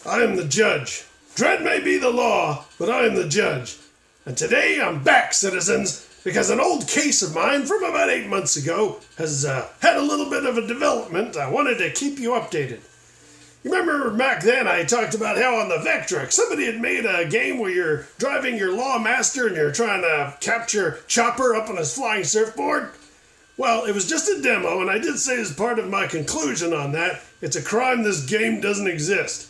I am the judge. Dredd may be the law, but I am the judge. And today I'm back, citizens, because an old case of mine from about 8 months ago has had a little bit of a development. I wanted to keep you updated. You remember back then I talked about how on the Vectrex somebody had made a game where you're driving your Lawmaster and you're trying to capture Chopper up on his flying surfboard? Well, it was just a demo, and I did say as part of my conclusion on that, it's a crime this game doesn't exist.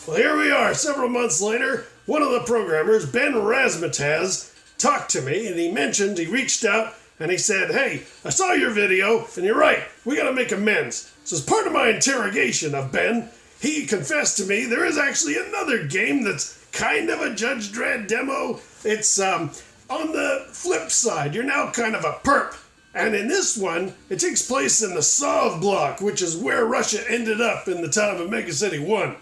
Well, here we are, several months later. One of the programmers, Ben Razmataz, talked to me, and he reached out, and he said, "Hey, I saw your video, and you're right, we gotta make amends." So as part of my interrogation of Ben, he confessed to me there is actually another game that's kind of a Judge Dredd demo. It's on the flip side. You're now kind of a perp. And in this one, it takes place in the Sov block, which is where Russia ended up in the time of Mega City 1.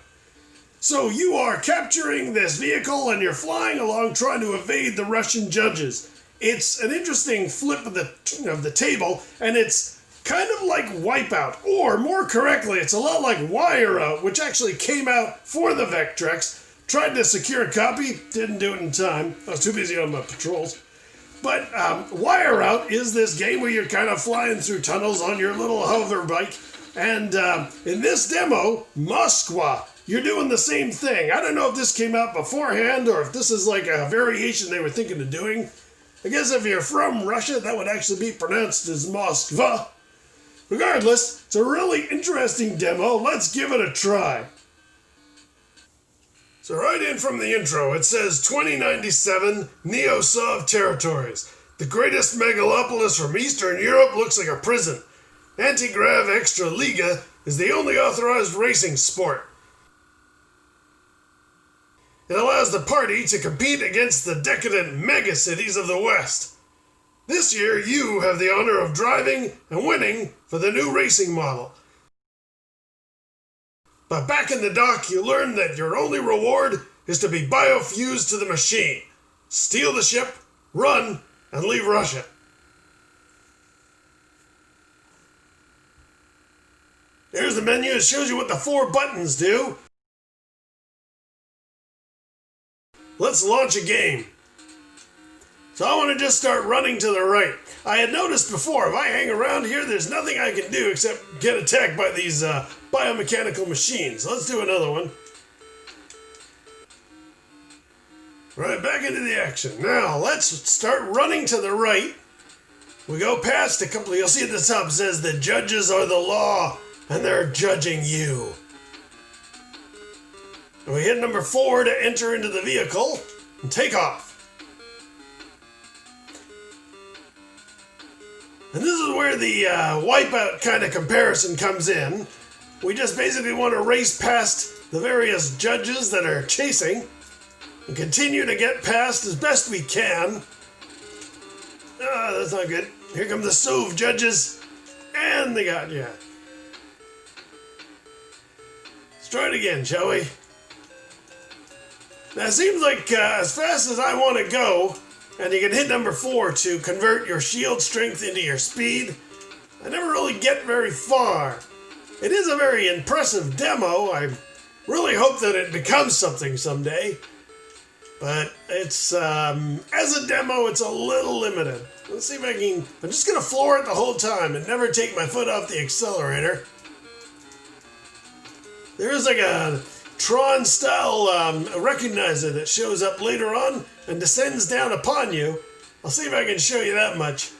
So you are capturing this vehicle and you're flying along trying to evade the Russian judges. It's an interesting flip of the table, and it's kind of like Wipeout, or more correctly, it's a lot like Wire Out, which actually came out for the Vectrex. Tried to secure a copy, didn't do it in time. I was too busy on my patrols. But Wire Out is this game where you're kind of flying through tunnels on your little hover bike. And in this demo, Moskwa, you're doing the same thing. I don't know if this came out beforehand or if this is like a variation they were thinking of doing. I guess if you're from Russia, that would actually be pronounced as Moskva. Regardless, it's a really interesting demo. Let's give it a try. So right in from the intro, it says 2097 Neo-Sov territories. The greatest megalopolis from Eastern Europe looks like a prison. Anti-Grav Extra Liga is the only authorized racing sport. It allows the party to compete against the decadent megacities of the West. This year, you have the honor of driving and winning for the new racing model. But back in the dock, you learn that your only reward is to be biofused to the machine, steal the ship, run, and leave Russia. Here's the menu. It shows you what the 4 buttons do. Let's launch a game. So I want to just start running to the right. I had noticed before, if I hang around here, there's nothing I can do except get attacked by these biomechanical machines. Let's do another one. Right, back into the action. Now, let's start running to the right. We go past a couple, you'll see at the top it says, "The judges are the law, and they're judging you." And we hit number 4 to enter into the vehicle and take off. And this is where the Wipeout kind of comparison comes in. We just basically want to race past the various judges that are chasing and continue to get past as best we can. That's not good. Here come the Sov judges, and they got you. Let's try it again, shall we? Now, it seems like as fast as I want to go, and you can hit number 4 to convert your shield strength into your speed, I never really get very far. It is a very impressive demo. I really hope that it becomes something someday. But it's, as a demo, it's a little limited. Let's see if I can... I'm just going to floor it the whole time and never take my foot off the accelerator. There is like a Tron-style recognizer that shows up later on and descends down upon you. I'll see if I can show you that much.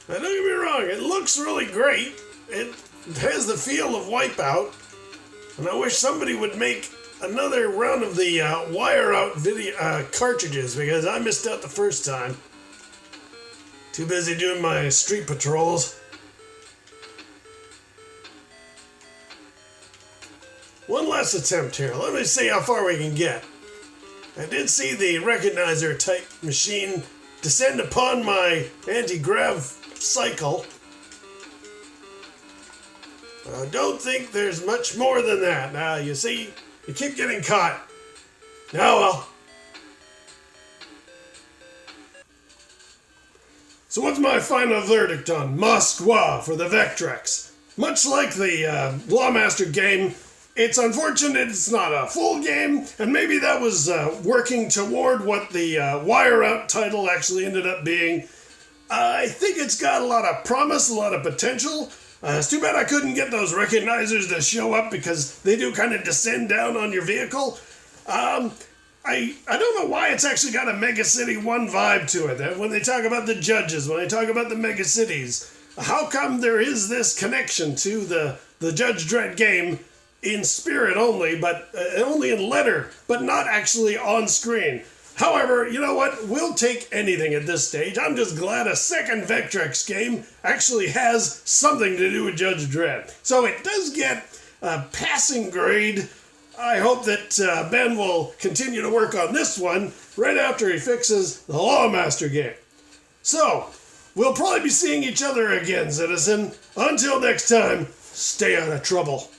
Now, don't get me wrong, it looks really great. It has the feel of Wipeout, and I wish somebody would make another round of the wire out video cartridges because I missed out the first time. Too busy doing my street patrols. One last attempt here. Let me see how far we can get. I did see the recognizer type machine descend upon my anti-grav cycle. I don't think there's much more than that. You see, you keep getting caught. Oh well. So what's my final verdict on Moskwa for the Vectrex? Much like the Lawmaster game, it's unfortunate it's not a full game, and maybe that was working toward what the Wire Out title actually ended up being. I think it's got a lot of promise, a lot of potential. It's too bad I couldn't get those recognizers to show up because they do kind of descend down on your vehicle. I don't know why it's actually got a Mega City 1 vibe to it. When they talk about the judges, when they talk about the Mega Cities, how come there is this connection to the Judge Dredd game in spirit only, but only in letter, but not actually on screen? However, you know what? We'll take anything at this stage. I'm just glad a second Vectrex game actually has something to do with Judge Dredd. So it does get a passing grade. I hope that Ben will continue to work on this one right after he fixes the Lawmaster game. So, we'll probably be seeing each other again, citizen. Until next time, stay out of trouble.